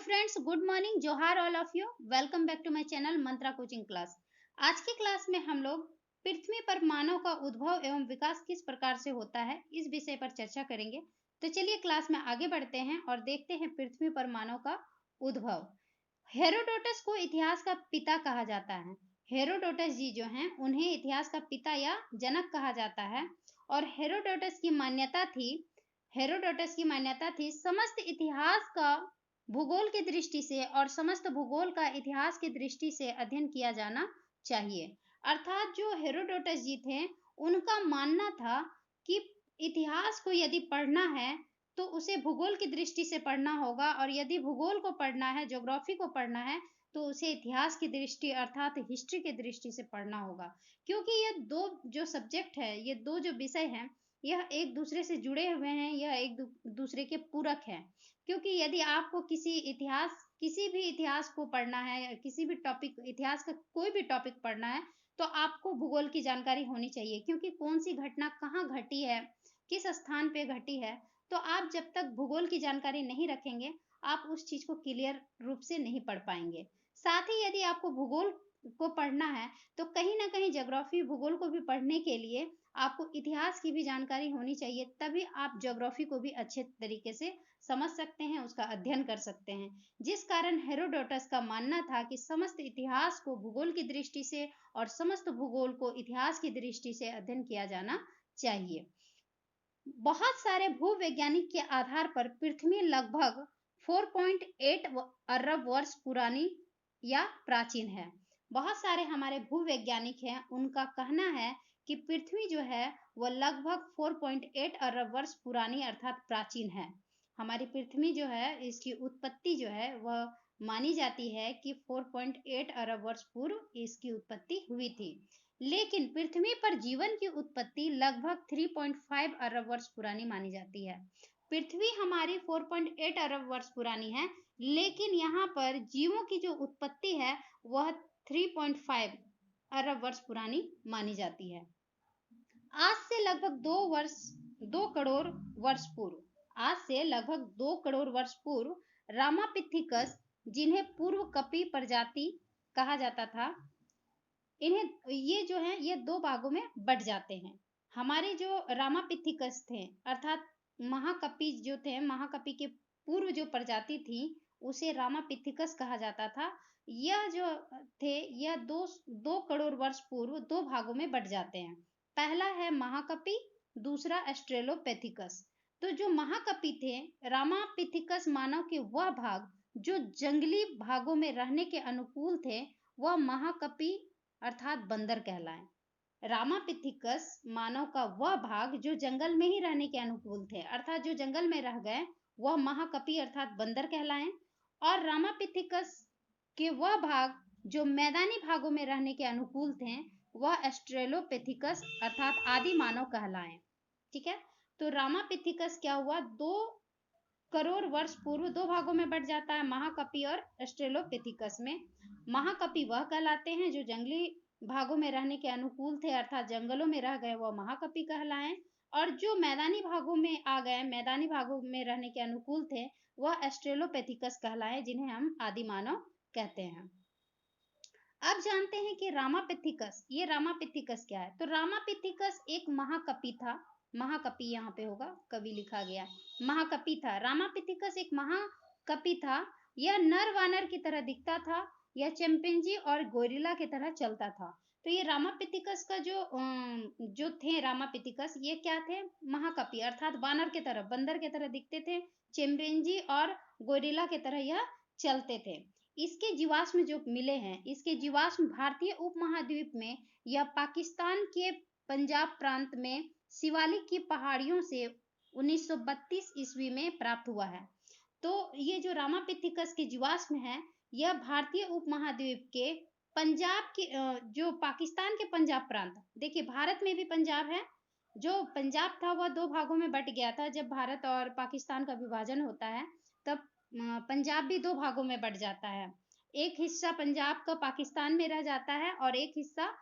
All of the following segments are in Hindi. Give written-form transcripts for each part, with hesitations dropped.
फ्रेंड्स, गुड मॉर्निंग, जोहार all of you. Welcome back to my channel Mantra coaching class. आज की क्लास में हम लोग पृथ्वी पर मानव का उद्भव एवं विकास किस प्रकार से होता है, इस विषय पर चर्चा करेंगे। तो चलिए क्लास में आगे बढ़ते हैं और देखते हैं पृथ्वी पर मानव का उद्भव। हेरोडोटस को इतिहास का पिता कहा जाता है। हेरोडोटस जी जो हैं, उन्हें इतिहास का पिता या जनक कहा जाता है। और हेरोडोटस की मान्यता थी समस्त इतिहास का भूगोल की दृष्टि से और समस्त भूगोल का इतिहास की दृष्टि से अध्ययन किया जाना चाहिए। अर्थात जो हेरोडोटस जी थे, उनका मानना था कि इतिहास को यदि पढ़ना है तो उसे भूगोल की दृष्टि से पढ़ना होगा, और यदि भूगोल को पढ़ना है, ज्योग्राफी को पढ़ना है, तो उसे इतिहास की दृष्टि अर्थात हिस्ट्री की दृष्टि से पढ़ना होगा। क्योंकि ये दो जो सब्जेक्ट है, ये दो जो विषय हैं, यह एक दूसरे से जुड़े हुए हैं, यह एक दूसरे के पूरक हैं। क्योंकि यदि आपको किसी भी इतिहास को पढ़ना है, किसी भी टॉपिक, इतिहास का कोई भी टॉपिक पढ़ना है, तो आपको भूगोल की जानकारी होनी चाहिए। क्योंकि कौन सी घटना कहाँ घटी है, किस स्थान पे घटी है, तो आप जब तक भूगोल की जानकारी नहीं रखेंगे, आप उस चीज को क्लियर रूप से नहीं पढ़ पाएंगे। साथ ही यदि आपको भूगोल को पढ़ना है, तो कहीं ना कहीं ज्योग्राफी भूगोल को भी पढ़ने के लिए आपको इतिहास की भी जानकारी होनी चाहिए। तभी आप ज्योग्राफी को भी अच्छे तरीके से समझ सकते हैं, उसका अध्ययन कर सकते हैं। जिस कारण हेरोडोटस का मानना था कि समस्त इतिहास को भूगोल की दृष्टि से और समस्त भूगोल को इतिहास की दृष्टि से अध्ययन किया जाना चाहिए। बहुत सारे भूवैज्ञानिक के आधार पर पृथ्वी लगभग 4.8 अरब वर्ष पुरानी या प्राचीन है। बहुत सारे हमारे भूवैज्ञानिक हैं, उनका कहना है कि पृथ्वी जो है वह लगभग 4.8 अरब वर्ष पुरानी अर्थात प्राचीन है। हमारी पृथ्वी जो है, इसकी उत्पत्ति जो है वह मानी जाती है कि 4.8 अरब वर्ष पूर्व इसकी उत्पत्ति हुई थी। लेकिन पृथ्वी पर जीवन की उत्पत्ति लगभग 3.5 अरब वर्ष पुरानी मानी जाती है। पृथ्वी हमारी 4.8 अरब वर्ष पुरानी है, लेकिन यहाँ पर जीवों की जो उत्पत्ति है वह 3.5 अरब वर्ष पुरानी मानी जाती है। आज से लगभग 2 करोड़ वर्ष पूर्व रामापिथिकस, जिन्हें पूर्व कपी प्रजाति कहा जाता था, इन्हें ये जो है ये दो भागों में बट जाते हैं। हमारे जो रामापिथिकस थे अर्थात महाकपि जो थे, महाकपि के पूर्व जो प्रजाति थी उसे रामापिथिकस कहा जाता था। यह जो थे यह दो करोड़ वर्ष पूर्व दो भागों में बट जाते हैं। पहला है महाकपि, दूसरा एस्ट्रेलोपेथिकस। तो जो महाकपि थे, रामापिथिकस मानव के वह भाग जो जंगली भागों में रहने के अनुकूल थे, वह महाकपि अर्थात बंदर कहलाए। रामापिथिकस मानव का वह भाग जो जंगल में ही रहने के अनुकूल थे, अर्थात जो जंगल में रह गए, वह महाकपि अर्थात बंदर कहलाए। और रामापिथिकस के वह भाग जो मैदानी भागों में रहने के अनुकूल थे, वह एस्ट्रेलोपेथिकस अर्थात आदि मानव कहलाए। ठीक है, तो रामापिथिकस क्या हुआ, 2 करोड़ वर्ष पूर्व दो भागों में बट जाता है, महाकपि और एस्ट्रेलोपेथिकस में। महाकपि वह कहलाते हैं जो जंगली भागों में रहने के अनुकूल थे, अर्थात जंगलों में रह गए, वह महाकपि कहलाए। और जो मैदानी भागों में आ गए, मैदानी भागों में रहने के अनुकूल थे, वह एस्ट्रेलोपेथिकस कहलाए, जिन्हें हम आदि मानव कहते हैं। अब जानते हैं कि रामापिथिकस क्या है। तो रामापिथिकस एक महाकपि था। महाकपि यहाँ पे होगा, कवि लिखा गया, महाकपि था। रामापिथिकस एक महाकपि था। यह नर वानर की तरह दिखता था, यह चिंपैंजी और गोरिल्ला की तरह चलता था। तो ये रामापिथिकस का जो थे रामापिथिकस, ये क्या थे, महाकपि अर्थात वानर के तरह, बंदर के तरह दिखते थे, चिंपैंजी और गोरिल्ला की तरह यह चलते थे। इसके जीवाश्म जो मिले हैं, इसके जीवाश्म भारतीय उपमहाद्वीप में या पाकिस्तान के पंजाब प्रांत में शिवालिक की पहाड़ियों से 1932 ईस्वी में प्राप्त हुआ है। तो ये जो रामापिथिकस के जीवाश्म है, यह भारतीय उपमहाद्वीप के पंजाब के जो पाकिस्तान के पंजाब प्रांत, देखिए भारत में भी पंजाब है, जो पंजाब था वह दो भागों में बट गया था। जब भारत और पाकिस्तान का विभाजन होता है, तब पंजाब भी दो भागों में बट जाता है। एक हिस्सा पंजाब का पाकिस्तान में रह जाता है और एक हिस्सा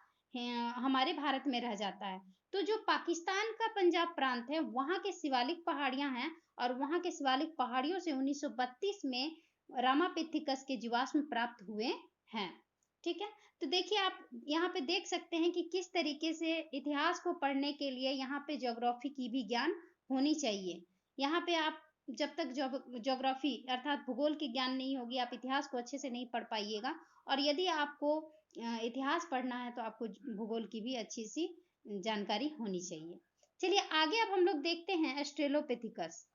हमारे भारत में रह जाता है। तो जो पाकिस्तान का पंजाब प्रांत है, वहां के शिवालिक पहाड़ियां हैं, और वहां के शिवालिक पहाड़ियों से 1932 में रामापिथिकस के जीवाश्म प्राप्त हुए हैं। ठीक है, तो देखिए आप यहाँ पे देख सकते हैं कि किस तरीके से इतिहास को पढ़ने के लिए यहाँ पे ज्योग्राफी की भी ज्ञान होनी चाहिए। यहाँ पे आप जब तक ज्योग्राफी अर्थात भूगोल की ज्ञान नहीं होगी, आप इतिहास को अच्छे से नहीं पढ़ पाइएगा। और यदि आपको इतिहास पढ़ना है तो आपको भूगोल की भी अच्छी सी जानकारी होनी चाहिए। चलिए आगे अब हम लोग देखते हैं ऑस्ट्रेलोपिथिकस।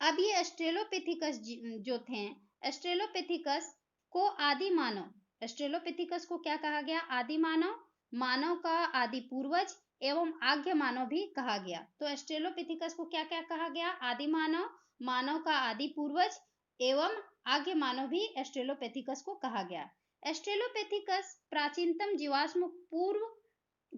अब ये ऑस्ट्रेलोपिथिकस जो थे, ऑस्ट्रेलोपिथिकस को आदि मानव, ऑस्ट्रेलोपिथिकस को क्या कहा गया? आदि मानव, मानव का आदि पूर्वज एवं आद्य मानव भी कहा गया। तो ऑस्ट्रेलोपिथिकस को क्या क्या कहा गया? आदि मानव, मानव का आदि पूर्वज एवं आद्य मानव भी ऑस्ट्रेलोपिथिकस को कहा गया। ऑस्ट्रेलोपिथिकस प्राचीनतम जीवाश्म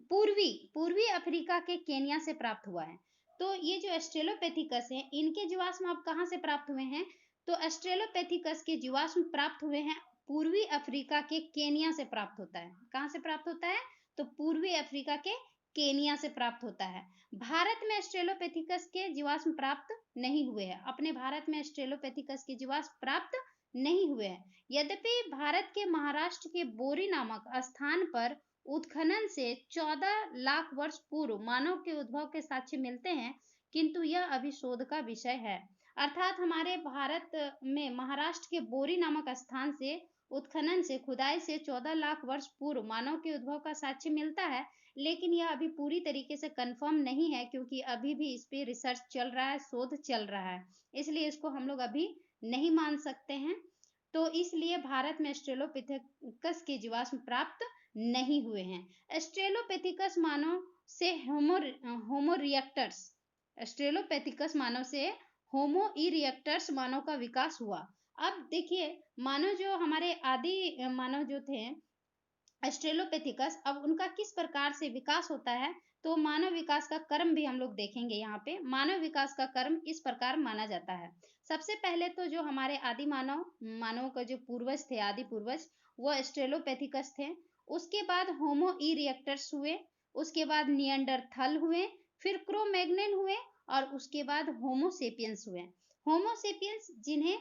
पूर्वी अफ्रीका के केन्या से प्राप्त हुआ है। तो ये जो ऑस्ट्रेलोपिथिकस है, इनके जीवाश्म अब कहाँ से प्राप्त हुए हैं? तो ऑस्ट्रेलोपिथिकस के जीवाश्म प्राप्त हुए हैं पूर्वी अफ्रीका के केन्या से प्राप्त होता है। कहाँ से प्राप्त होता है? तो पूर्वी अफ्रीका के केन्या से प्राप्त होता है। भारत में ऑस्ट्रेलोपिथिकस के जीवाश्म प्राप्त नहीं हुए हैं। अपने भारत में ऑस्ट्रेलोपिथिकस के जीवाश्म प्राप्त नहीं हुए हैं। यद्यपि भारत के महाराष्ट्र के बोरी नामक स्थान पर उत्खनन से 14 लाख वर्ष पूर्व मानव के उद्भव के साक्ष्य मिलते हैं, किंतु यह अभी शोध का विषय है। अर्थात हमारे भारत में महाराष्ट्र के बोरी नामक स्थान से उत्खनन से, खुदाई से 14 लाख वर्ष पूर्व मानव के उद्भव का साक्ष्य मिलता है, लेकिन यह अभी पूरी तरीके से कंफर्म नहीं है, क्योंकि अभी भी इस पे रिसर्च चल रहा है, शोध चल रहा है, इसलिए इसको हम लोग अभी नहीं मान सकते हैं। तो इसलिए भारत में ऑस्ट्रेलोपिथेकस के जीवाश्म प्राप्त नहीं हुए हैं। ऑस्ट्रेलोपिथेकस मानव से होमो इरेक्टस, ऑस्ट्रेलोपिथेकस मानव से होमो इरेक्टस मानव का विकास हुआ। अब देखिए मानव जो हमारे आदि मानव जो थे ऑस्ट्रेलोपिथेकस, अब उनका किस प्रकार से विकास होता है, तो मानव विकास का क्रम भी हम लोग देखेंगे। यहाँ पे मानव विकास का क्रम इस प्रकार माना जाता है। सबसे पहले तो जो हमारे आदि मानव का जो पूर्वज थे, आदि पूर्वज, वो ऑस्ट्रेलोपिथेकस थे। उसके बाद होमो इरेक्टस हुए, उसके बाद निएंडरथल हुए, फिर क्रो-मैग्नन हुए और उसके बाद होमो सेपियंस हुए। होमो सेपियंस जिन्हें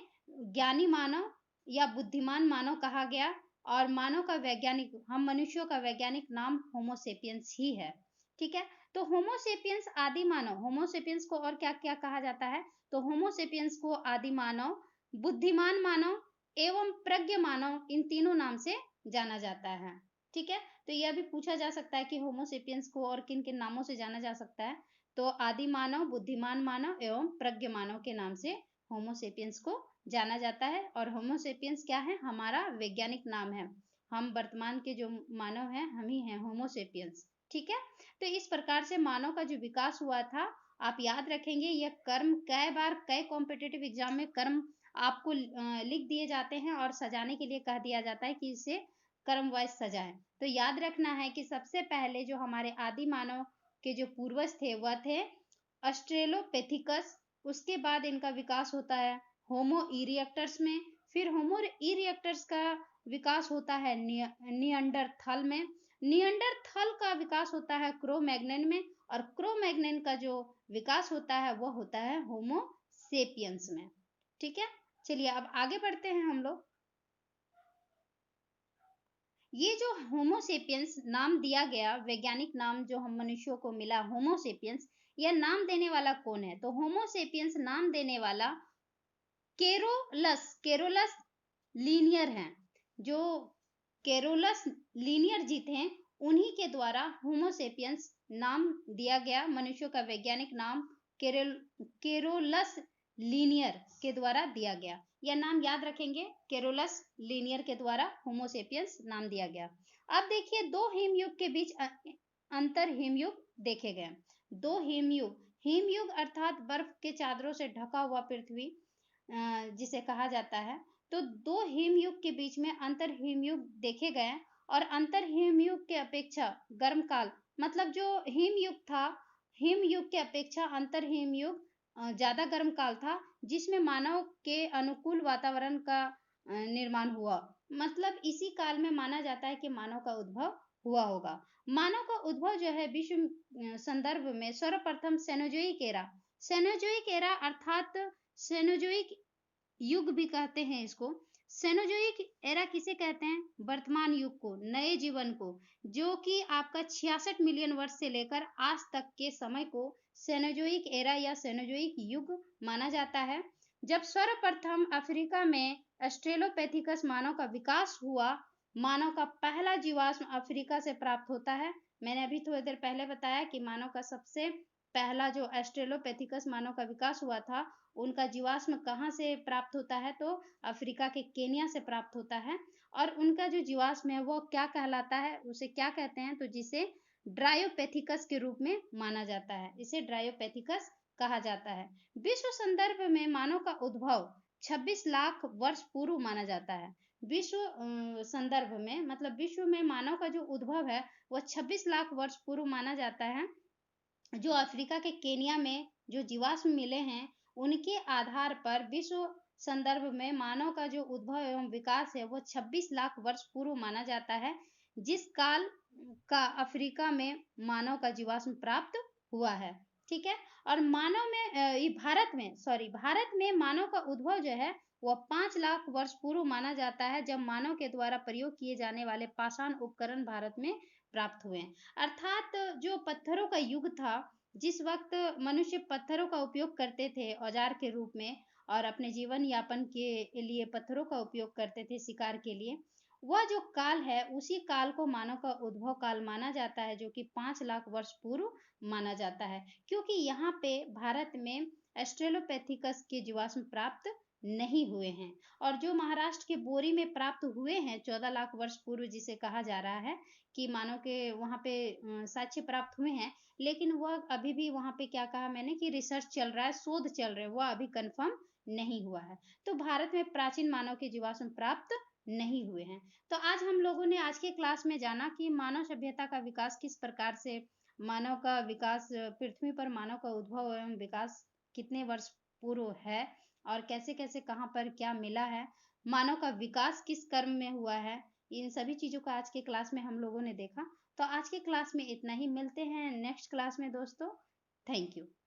ज्ञानी मानव या बुद्धिमान मानव कहा गया, और मानव का वैज्ञानिक, हम मनुष्यों का वैज्ञानिक नाम होमो सेपियंस ही है। ठीक है, तो होमो सेपियंस आदि मानव, होमो सेपियंस को और क्या क्या कहा जाता है? तो होमो सेपियंस को आदि मानव, बुद्धिमान मानव एवं प्रज्ञ मानव, इन तीनों नाम से जाना जाता है। ठीक है, तो यह भी पूछा जा सकता है कि होमो सेपियंस को और किन किन नामों से जाना जा सकता है? तो आदि मानव, बुद्धिमान मानव एवं प्रज्ञ मानव के नाम से होमो सेपियंस को जाना जाता है। और होमो सेपियंस क्या है? हमारा वैज्ञानिक नाम है। हम वर्तमान के जो मानव हैं, हम ही हैं होमो सेपियंस। ठीक है, तो इस प्रकार से मानव का जो विकास हुआ था, आप याद रखेंगे यह क्रम कई बार कई कॉम्पिटिटिव एग्जाम में क्रम आपको लिख दिए जाते हैं और सजाने के लिए कह दिया जाता है कि इसे क्रम वाइज सजाएं। तो याद रखना है कि सबसे पहले जो हमारे आदि मानव के जो पूर्वज थे वह थे ऑस्ट्रेलोपिथेकस। उसके बाद इनका विकास होता है होमो इरेक्टस में, फिर होमो इरेक्टस का विकास होता है निएंडरथल में, निएंडरथल का विकास होता है क्रो-मैग्नन में, और क्रो-मैग्नन का जो विकास होता है वह होता है होमो सेपियंस में। ठीक है, चलिए अब आगे बढ़ते हैं हम लोग। ये जो होमो सेपियंस नाम दिया गया, वैज्ञानिक नाम जो हम मनुष्यों को मिला होमो सेपियंस, यह नाम देने वाला कौन है? तो होमो सेपियंस नाम देने वाला केरोलस लीनियर हैं। जो केरोलस लीनियर जी थे, उन्हीं के द्वारा होमो सेपियंस नाम दिया गया। मनुष्यों का वैज्ञानिक नाम केरोलस लीनियर के द्वारा दिया गया। यह नाम याद रखेंगे, केरोलस लीनियर के द्वारा होमो सेपियंस नाम दिया गया। अब देखिए दो हिमयुग के बीच अंतर हिमयुग देखे गए। दो हिमयुग, हिमयुग अर्थात बर्फ के चादरों से ढका हुआ पृथ्वी जिसे कहा जाता है। तो दो हिमयुग के बीच में अंतर हिमयुग देखे गए, और अंतर हिमयुग के अपेक्षा गर्म काल, मतलब जो हिमयुग था, हिमयुग के अपेक्षा अंतर हिमयुग ज्यादा गर्म काल था, जिसमें मानव के अनुकूल वातावरण का निर्माण हुआ। मतलब इसी काल में माना जाता है कि मानव का उद्भव हुआ होगा। मानव का उद्भव जो है विश्व संदर्भ में सर्वप्रथम सेनोजोइक एरा, सेनोजोइक एरा अर्थात सेनोजोइक युग भी कहते हैं इसको। सेनोजोइक एरा किसे कहते हैं? वर्तमान युग को, नए जीवन को, जो कि आपका 66 मिलियन वर्ष से लेकर आज तक के समय को सेनोजोइक एरा या सेनोजोइक युग माना जाता है। जब सर्वप्रथम अफ्रीका में ऑस्ट्रेलोपिथेकस मानव का विकास हुआ, मानव का पहला जीवाश्म अफ्रीका से प्राप्त होता है। मैंने अभी थोड़ी देर पहले बताया कि मानव का सबसे पहला जो ऑस्ट्रेलोपिथेकस मानव का विकास हुआ था, उनका जीवाश्म कहाँ से प्राप्त होता है? तो अफ्रीका के केन्या से प्राप्त होता है। और उनका जो जीवाश्म है वो क्या कहलाता है? उसे क्या कहते हैं? तो जिसे ड्रायोपेथिकस के रूप में माना जाता है। इसे ड्रायोपेथिकस कहा जाता है। विश्व संदर्भ में मानव का उद्भव 26 लाख वर्ष पूर्व माना जाता है। विश्व संदर्भ में मतलब विश्व में मानव का जो उद्भव है वो 26 लाख वर्ष पूर्व माना जाता है। जो अफ्रीका के केन्या में जो जीवाश्म मिले हैं, उनके आधार पर विश्व संदर्भ में मानव का जो उद्भव एवं विकास है, वो 26 लाख वर्ष पूर्व माना जाता है, जिस काल का अफ्रीका में मानव का जीवाश्म प्राप्त हुआ है। ठीक है? और मानव में ये भारत में मानव का उद्भव जो है, वो 5 लाख वर्ष पूर्व माना जाता है, जब मानव के द्वारा प्रयोग किए जाने वाले पाषाण उपकरण भारत में प्राप्त हुए हैं। अर्थात जो पत्थरों का युग था, जिस वक़्त मनुष्य पत्थरों का उपयोग करते थे औज़ार के रूप में और अपने जीवन यापन के लिए पत्थरों का उपयोग करते थे शिकार के लिए, वह जो काल है, उसी काल को मानव का उद्भव काल माना जाता है, जो कि 5 लाख वर्ष पूर्व माना जाता है। क्योंकि यहाँ पे भारत में ऑस्ट्रेलोपिथेकस के जीवाश्म प्राप्त नहीं हुए हैं और जो महाराष्ट्र के बोरी में प्राप्त हुए हैं 14 लाख वर्ष पूर्व जिसे कहा जा रहा है, कि मानव के वहाँ पे साक्ष्य प्राप्त हुए हैं, लेकिन वह अभी भी वहाँ पे क्या कहा मैंने कि रिसर्च चल रहा है, शोध चल रहे हैं, वह अभी कन्फर्म नहीं हुआ है। तो भारत में प्राचीन मानव के जीवाश्म प्राप्त नहीं हुए हैं। तो आज हम लोगों ने आज के क्लास में जाना कि मानव सभ्यता का विकास किस प्रकार से मानव का विकास पृथ्वी पर मानव का उद्भव एवं विकास कितने वर्ष पूर्व है और कैसे-कैसे कहाँ पर क्या मिला है, मानव का विकास किस कर्म में हुआ है, इन सभी चीज़ों को आज के क्लास में हम लोगों ने देखा। तो आज के क्लास में इतना ही, मिलते हैं नेक्स्ट क्लास में दोस्तों। Thank you.